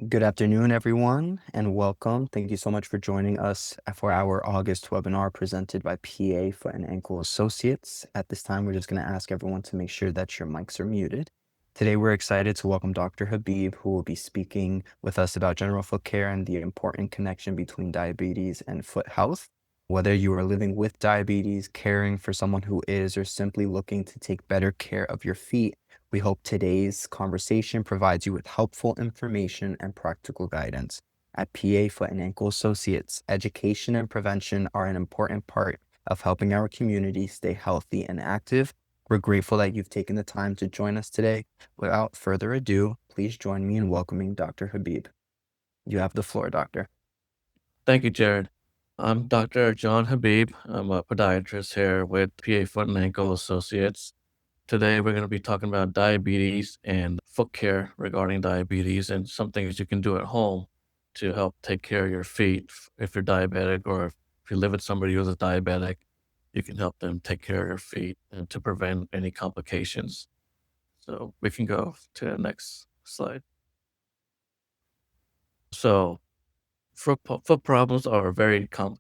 Good afternoon, everyone, and welcome. Thank you so much for joining us for our August webinar presented by PA Foot and Ankle Associates. At this time, we're just going to ask everyone to make sure that your mics are muted. Today, we're excited to welcome Dr. Habib, who will be speaking with us about general foot care and the important connection between diabetes and foot health. Whether you are living with diabetes, caring for someone who is, or simply looking to take better care of your feet, we hope today's conversation provides you with helpful information and practical guidance. At PA Foot and Ankle Associates, education and prevention are an important part of helping our community stay healthy and active. We're grateful that you've taken the time to join us today. Without further ado, please join me in welcoming Dr. Habib. You have the floor, Doctor. Thank you, Jared. I'm Dr. John Habib. I'm a podiatrist here with PA Foot and Ankle Associates. Today, we're going to be talking about diabetes and foot care regarding diabetes and some things you can do at home to help take care of your feet if you're diabetic, or if you live with somebody who's a diabetic, you can help them take care of your feet and to prevent any complications. So we can go to the next slide. So foot problems are very common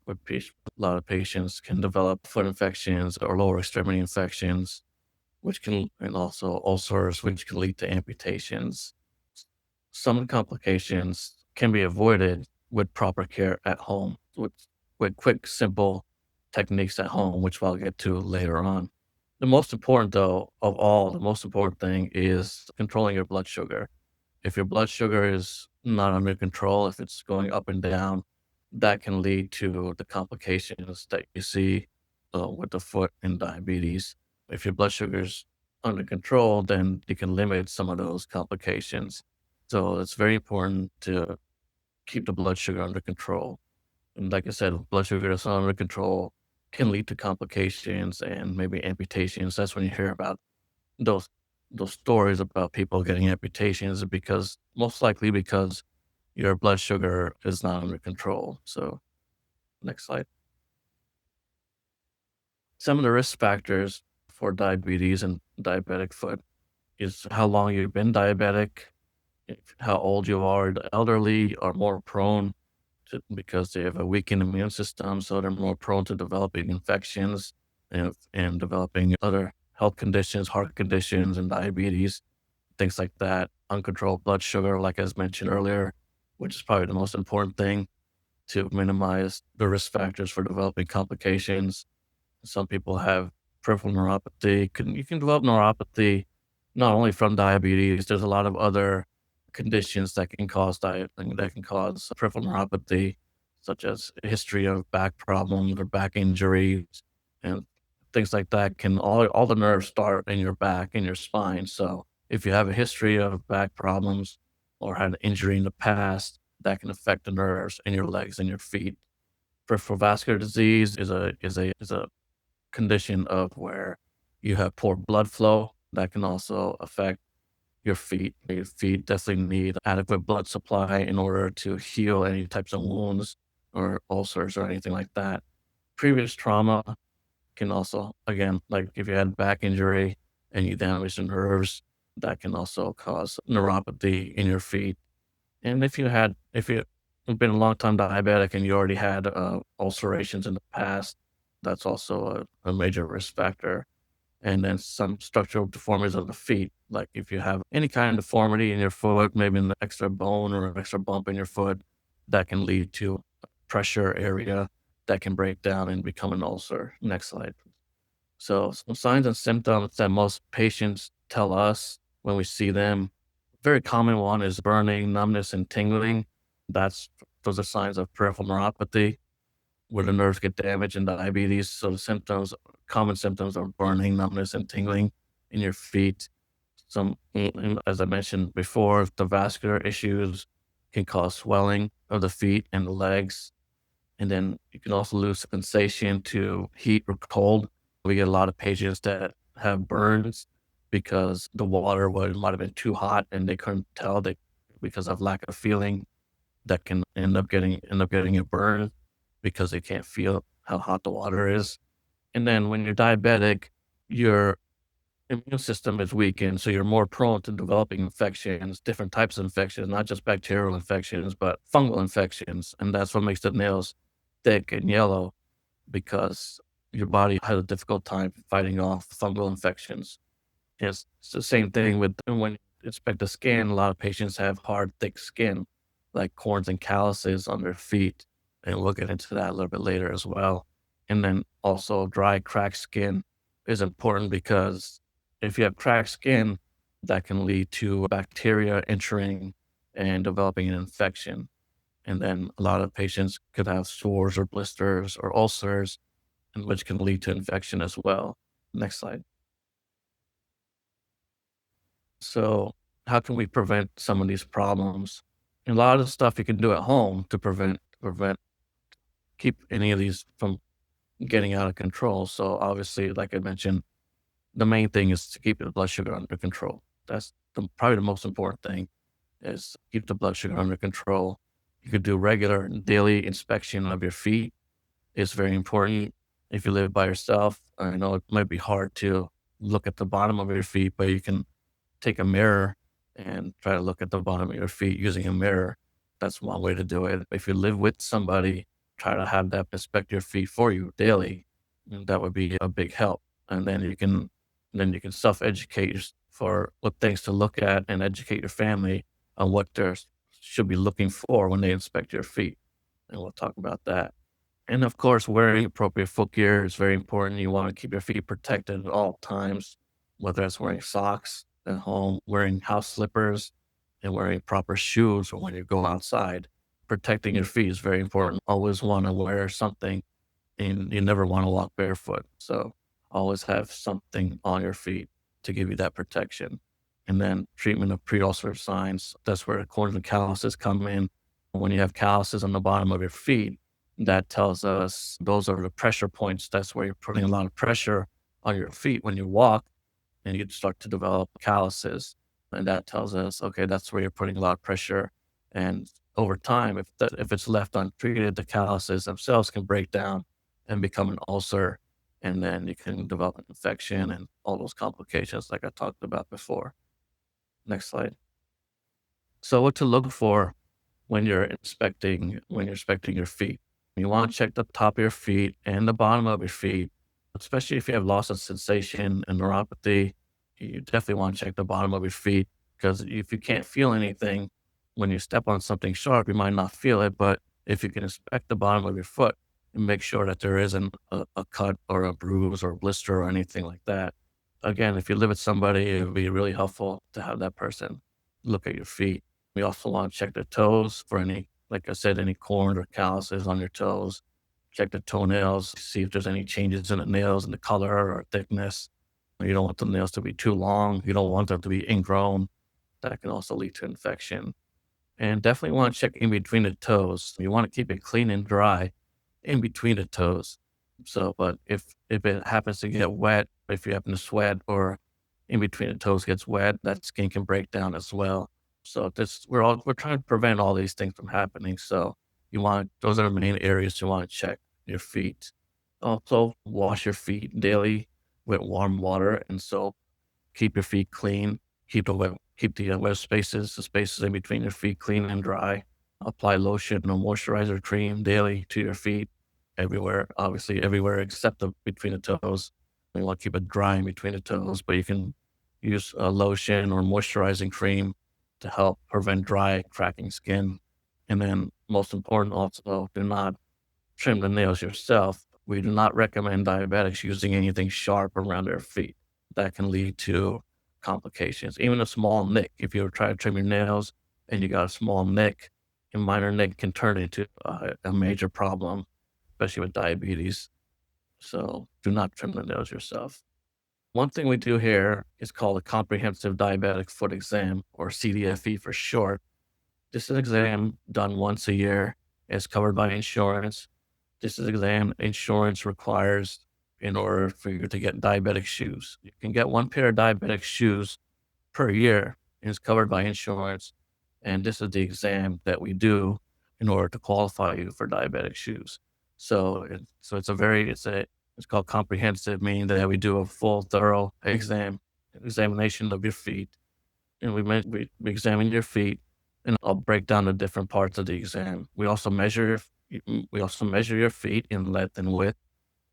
with patients. A lot of patients can develop foot infections or lower extremity infections, and also ulcers, which can lead to amputations. Some complications can be avoided with proper care at home, with quick, simple techniques at home, which I'll get to later on. The most important, though, of all, the most important thing is controlling your blood sugar. If your blood sugar is not under control, if it's going up and down, that can lead to the complications that you see with the foot and diabetes. If your blood sugar is under control, then you can limit some of those complications. So it's very important to keep the blood sugar under control. And like I said, if blood sugar is not under control, can lead to complications and maybe amputations. That's when you hear about those those stories about people getting amputations, because most likely because your blood sugar is not under control. So next slide. Some of the risk factors for diabetes and diabetic foot is how long you've been diabetic, how old you are. The elderly are more prone to, because they have a weakened immune system, so they're more prone to developing infections and developing other health conditions, heart conditions, and diabetes, things like that. Uncontrolled blood sugar, like as mentioned earlier, which is probably the most important thing to minimize the risk factors for developing complications. Some people have peripheral neuropathy. You can develop neuropathy not only from diabetes. There's a lot of other conditions that can cause peripheral neuropathy, such as a history of back problems or back injuries, and things like that. Can all the nerves start in your back and your spine. So if you have a history of back problems or had an injury in the past, that can affect the nerves in your legs and your feet. Peripheral vascular disease is a condition of where you have poor blood flow that can also affect your feet. Your feet definitely need adequate blood supply in order to heal any types of wounds or ulcers or anything like that. Previous trauma can also, again, like if you had back injury and you damage the nerves, that can also cause neuropathy in your feet. And if you've been a long time diabetic and you already had ulcerations in the past, that's also a major risk factor. And then some structural deformities of the feet, like if you have any kind of deformity in your foot, maybe an extra bone or an extra bump in your foot, that can lead to a pressure area that can break down and become an ulcer. Next slide. So some signs and symptoms that most patients tell us when we see them. Very common one is burning, numbness, and tingling. Those are signs of peripheral neuropathy, where the nerves get damaged in diabetes. So common symptoms are burning, numbness, and tingling in your feet. As I mentioned before, the vascular issues can cause swelling of the feet and the legs. And then you can also lose sensation to heat or cold. We get a lot of patients that have burns because the water might have been too hot and they couldn't tell, because of lack of feeling, that can end up getting a burn because they can't feel how hot the water is. And then when you're diabetic, your immune system is weakened, so you're more prone to developing infections, different types of infections, not just bacterial infections, but fungal infections. And that's what makes the nails thick and yellow because your body has a difficult time fighting off fungal infections. It's the same thing with when you inspect the skin. A lot of patients have hard, thick skin, like corns and calluses on their feet. And we'll get into that a little bit later as well. And then also dry, cracked skin is important because if you have cracked skin, that can lead to bacteria entering and developing an infection. And then a lot of patients could have sores or blisters or ulcers, and which can lead to infection as well. Next slide. So, how can we prevent some of these problems? And a lot of the stuff you can do at home to keep any of these from getting out of control. So, obviously, like I mentioned, the main thing is to keep the blood sugar under control. That's probably the most important thing is keep the blood sugar under control. You could do regular daily inspection of your feet. It's very important. If you live by yourself, I know it might be hard to look at the bottom of your feet, but you can take a mirror and try to look at the bottom of your feet using a mirror. That's one way to do it. If you live with somebody, try to have them inspect your feet for you daily. And that would be a big help. And then you can self-educate for what things to look at and educate your family on what they should be looking for when they inspect your feet. And we'll talk about that. And of course, wearing appropriate foot gear is very important. You want to keep your feet protected at all times, whether it's wearing socks at home, wearing house slippers, and wearing proper shoes for when you go outside. Protecting your feet is very important. Always want to wear something, and you never want to walk barefoot. So always have something on your feet to give you that protection. And then treatment of pre-ulcerative signs. That's where corns and calluses come in. When you have calluses on the bottom of your feet, that tells us those are the pressure points. That's where you're putting a lot of pressure on your feet when you walk and you start to develop calluses. And that tells us, okay, that's where you're putting a lot of pressure. And over time, if it's left untreated, the calluses themselves can break down and become an ulcer. And then you can develop an infection and all those complications like I talked about before. Next slide. So what to look for when you're inspecting your feet. You want to check the top of your feet and the bottom of your feet, especially if you have loss of sensation and neuropathy. You definitely want to check the bottom of your feet because if you can't feel anything when you step on something sharp, you might not feel it. But if you can inspect the bottom of your foot and make sure that there isn't a cut or a bruise or a blister or anything like that. Again, if you live with somebody, it would be really helpful to have that person look at your feet. We also want to check the toes for any, like I said, any corn or calluses on your toes. Check the toenails, see if there's any changes in the nails and the color or thickness. You don't want the nails to be too long. You don't want them to be ingrown. That can also lead to infection. And definitely want to check in between the toes. You want to keep it clean and dry in between the toes. So, but if it happens to get wet, if you happen to sweat or in between the toes gets wet, that skin can break down as well. So this we're trying to prevent all these things from happening. So those are the main areas you want to check your feet. Also, wash your feet daily with warm water and soap. Keep your feet clean. Keep the wet spaces, the spaces in between your feet clean and dry. Apply lotion or moisturizer cream daily to your feet everywhere, obviously everywhere except between the toes. You want to keep it dry in between the toes, but you can use a lotion or moisturizing cream to help prevent dry, cracking skin. And then most important also, do not trim the nails yourself. We do not recommend diabetics using anything sharp around their feet. That can lead to complications. Even a small nick, if you ever try to trim your nails and you got a small nick, a minor nick can turn into a major problem, especially with diabetes. So do not trim the nails yourself. One thing we do here is called a comprehensive diabetic foot exam, or CDFE for short. This is an exam done once a year. It's covered by insurance. This is an exam insurance requires in order for you to get diabetic shoes. You can get one pair of diabetic shoes per year, and it's covered by insurance. And this is the exam that we do in order to qualify you for diabetic shoes. So it's called comprehensive, meaning that we do a full, thorough exam examination of your feet, and we examine your feet, and I'll break down the different parts of the exam. We also measure your feet in length and width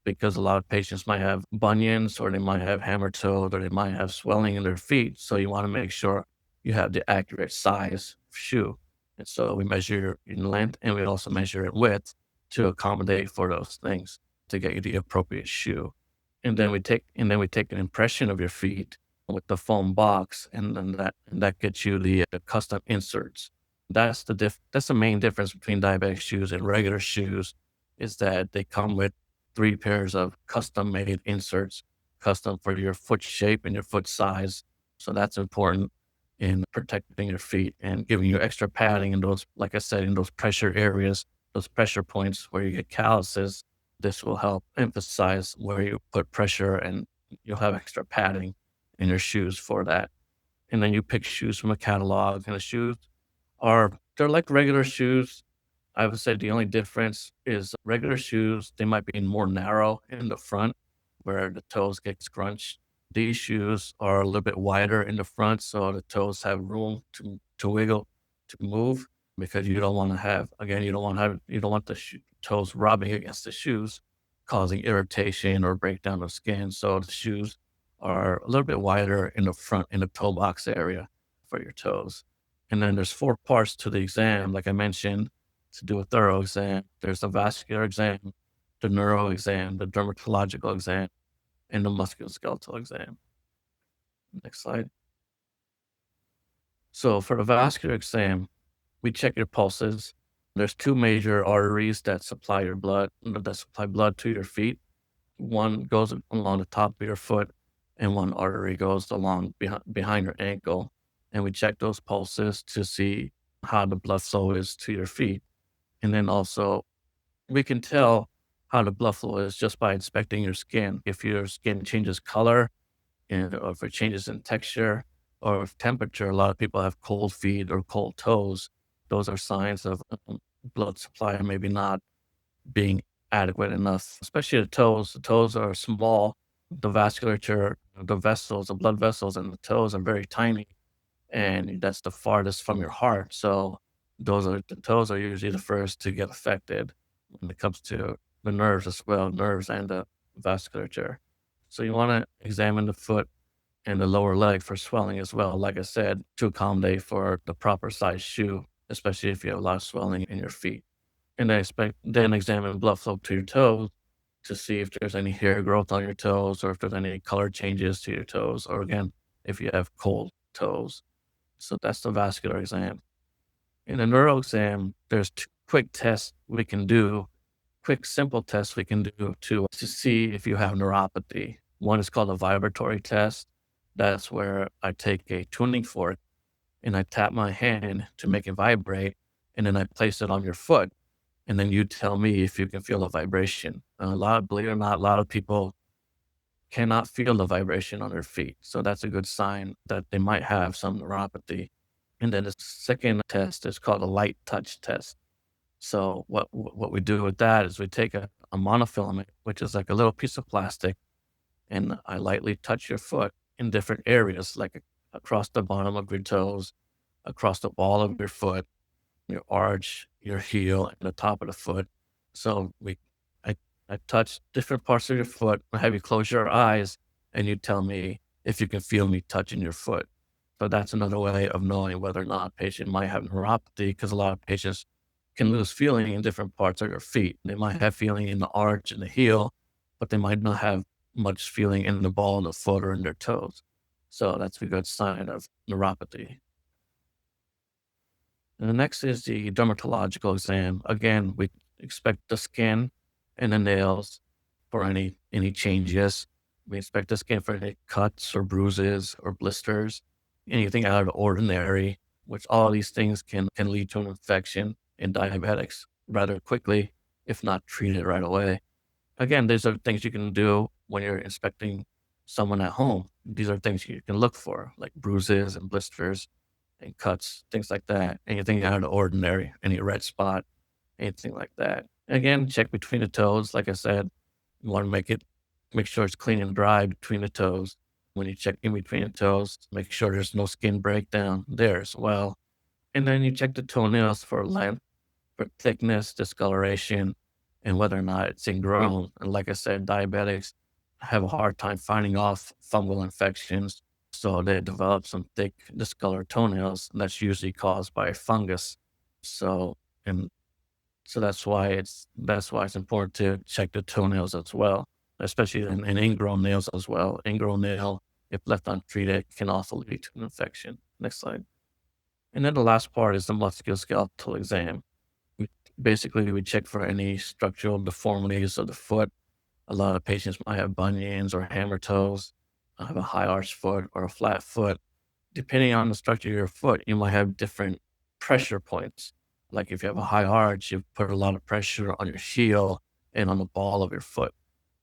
because a lot of patients might have bunions or they might have hammer toe or they might have swelling in their feet. So you want to make sure you have the accurate size shoe. And so we measure in length and we also measure in width to accommodate for those things to get you the appropriate shoe. And then we take an impression of your feet with the foam box, and then that gets you the custom inserts. That's the main difference between diabetic shoes and regular shoes, is that they come with 3 pairs of custom-made inserts, custom for your foot shape and your foot size. So that's important in protecting your feet and giving you extra padding in those, like I said, in those pressure areas, those pressure points where you get calluses. This will help emphasize where you put pressure, and you'll have extra padding in your shoes for that. And then you pick shoes from a catalog, and the shoes they're like regular shoes. I would say the only difference is regular shoes, they might be more narrow in the front where the toes get scrunched. These shoes are a little bit wider in the front, so the toes have room to wiggle, to move, because you don't want to have, again, you don't want the toes rubbing against the shoes, causing irritation or breakdown of skin. So the shoes are a little bit wider in the front, in the toe box area for your toes. And then there's 4 parts to the exam, like I mentioned, to do a thorough exam. There's the vascular exam, the neuro exam, the dermatological exam, and the musculoskeletal exam. Next slide. So for the vascular exam, we check your pulses. There's 2 major arteries that supply blood to your feet. One goes along the top of your foot, and one artery goes along behind your ankle. And we check those pulses to see how the blood flow is to your feet. And then also, we can tell how the blood flow is just by inspecting your skin. If your skin changes color, and or if it changes in texture or if temperature, a lot of people have cold feet or cold toes. Those are signs of blood supply maybe not being adequate enough, especially the toes. The toes are small. The vasculature, the vessels, the blood vessels in the toes are very tiny, and that's the farthest from your heart. So the toes are usually the first to get affected when it comes to the nerves as well, nerves and the vasculature. So you want to examine the foot and the lower leg for swelling as well, like I said, to accommodate for the proper size shoe, especially if you have a lot of swelling in your feet. And then examine blood flow to your toes to see if there's any hair growth on your toes or if there's any color changes to your toes, or again, if you have cold toes. So that's the vascular exam. In the neuro exam, there's 2 quick tests we can do, quick simple tests we can do to see if you have neuropathy. One is called a vibratory test. That's where I take a tuning fork and I tap my hand to make it vibrate, and then I place it on your foot, and then you tell me if you can feel the vibration. Believe it or not, a lot of people cannot feel the vibration on their feet. So that's a good sign that they might have some neuropathy. And then the second test is called a light touch test. So what we do with that is we take a monofilament, which is like a little piece of plastic, and I lightly touch your foot in different areas, like across the bottom of your toes, across the ball of your foot, your arch, your heel, and the top of the foot. So I, I touch different parts of your foot. I have you close your eyes, and you tell me if you can feel me touching your foot. So that's another way of knowing whether or not a patient might have neuropathy, because a lot of patients can lose feeling in different parts of their feet. They might have feeling in the arch and the heel, but they might not have much feeling in the ball of the foot or in their toes. So that's a good sign of neuropathy. And the next is the dermatological exam. Again, we expect the skin and the nails for any changes. We inspect the skin for any cuts or bruises or blisters, anything out of the ordinary, which all these things can lead to an infection in diabetics rather quickly if not treated right away. Again, these are things you can do when you're inspecting someone at home. These are things you can look for, like bruises and blisters and cuts, things like that. Anything out of the ordinary, any red spot, anything like that. Again, check between the toes. Like I said, you want to make sure it's clean and dry between the toes. when you check in between the toes, make sure there's no skin breakdown there as well. And then you check the toenails for length, for thickness, discoloration, and whether or not it's ingrown. And like I said, diabetics have a hard time fighting off fungal infections. So they develop some thick, discolored toenails, and that's usually caused by fungus. So, and so that's why it's important to check the toenails as well, especially in ingrown nails as well. Ingrown nail, if left untreated, can also lead to an infection. Next slide. And then the last part is the musculoskeletal exam. We basically we check for any structural deformities of the foot. A lot of patients might have bunions or hammer toes, have a high arch foot or a flat foot. Depending on the structure of your foot, you might have different pressure points. Like if you have a high arch, you put a lot of pressure on your heel and on the ball of your foot.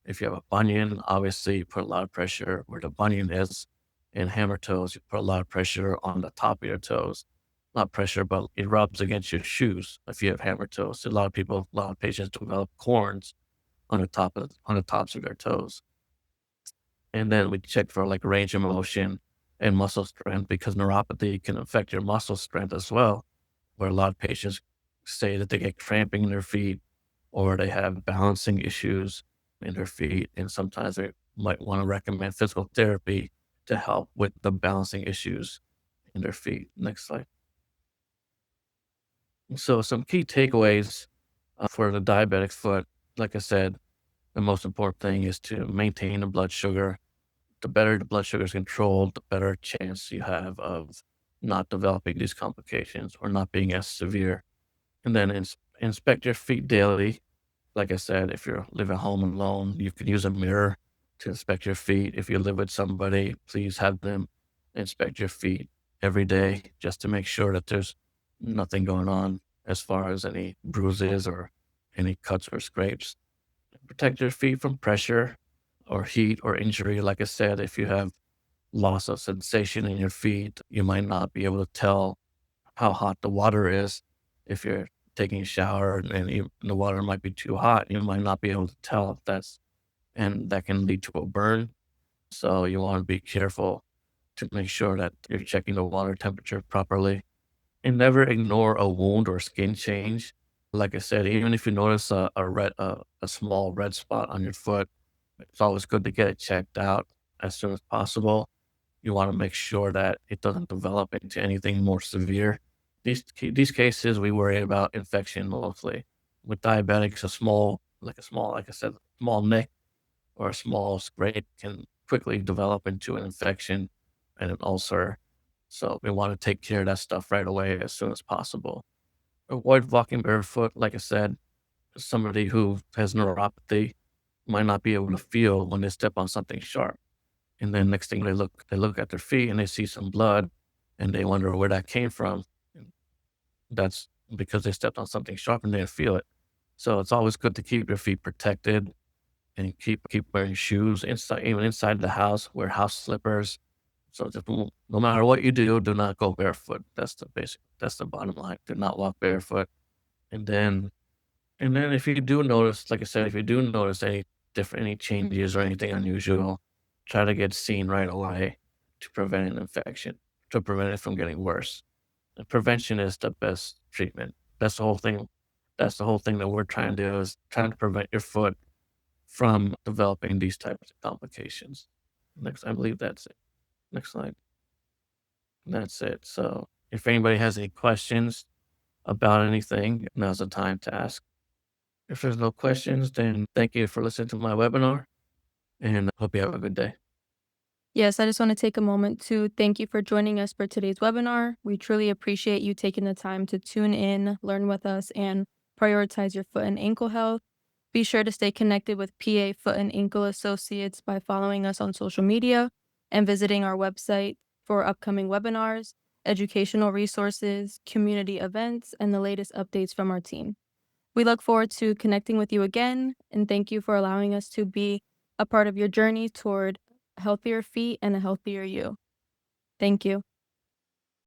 If you have a bunion, obviously you put a lot of pressure where the bunion is. In hammer toes, you put a lot of pressure on the top of your toes. Not pressure, but it rubs against your shoes if you have hammer toes. A lot of patients develop corns on the tops of their toes. And then we check for like range of motion and muscle strength because neuropathy can affect your muscle strength as well, where a lot of patients say that they get cramping in their feet or they have balancing issues in their feet. And sometimes they might want to recommend physical therapy to help with the balancing issues in their feet. Next slide. So, some key takeaways for the diabetic foot, like I said, the most important thing is to maintain the blood sugar. The better the blood sugar is controlled, the better chance you have of not developing these complications or not being as severe. And then inspect your feet daily. Like I said, if you're living home alone, you can use a mirror to inspect your feet. If you live with somebody, please have them inspect your feet every day just to make sure that there's nothing going on as far as any bruises or any cuts or scrapes. Protect your feet from pressure or heat or injury. Like I said, if you have loss of sensation in your feet, you might not be able to tell how hot the water is. If you're taking a shower and the water might be too hot, you might not be able to tell if and that can lead to a burn. So you want to be careful to make sure that you're checking the water temperature properly and never ignore a wound or skin change. Like I said, even if you notice a small red spot on your foot, it's always good to get it checked out as soon as possible. You want to make sure that it doesn't develop into anything more severe. These cases, we worry about infection mostly. With diabetics, like I said, small nick or a small scrape can quickly develop into an infection and an ulcer. So we want to take care of that stuff right away as soon as possible. Avoid walking barefoot. Like I said, somebody who has neuropathy might not be able to feel when they step on something sharp. And then next thing they look at their feet and they see some blood and they wonder where that came from. And that's because they stepped on something sharp and they didn't feel it. So it's always good to keep your feet protected and keep wearing shoes inside, even inside the house, wear house slippers. So just no matter what you do not go barefoot. That's the bottom line. Do not walk barefoot. And then and then if you do notice, like I said, if you do notice any changes or anything unusual, try to get seen right away to prevent an infection, to prevent it from getting worse. And prevention is the best treatment. That's the whole thing. That's the whole thing that we're trying to do is trying to prevent your foot from developing these types of complications. Next, I believe that's it. Next slide. That's it. So if anybody has any questions about anything, now's the time to ask. If there's no questions, then thank you for listening to my webinar and I hope you have a good day. Yes, I just want to take a moment to thank you for joining us for today's webinar. We truly appreciate you taking the time to tune in, learn with us, and prioritize your foot and ankle health. Be sure to stay connected with PA Foot and Ankle Associates by following us on social media and visiting our website for upcoming webinars, educational resources, community events, and the latest updates from our team. We look forward to connecting with you again, and thank you for allowing us to be a part of your journey toward healthier feet and a healthier you. Thank you.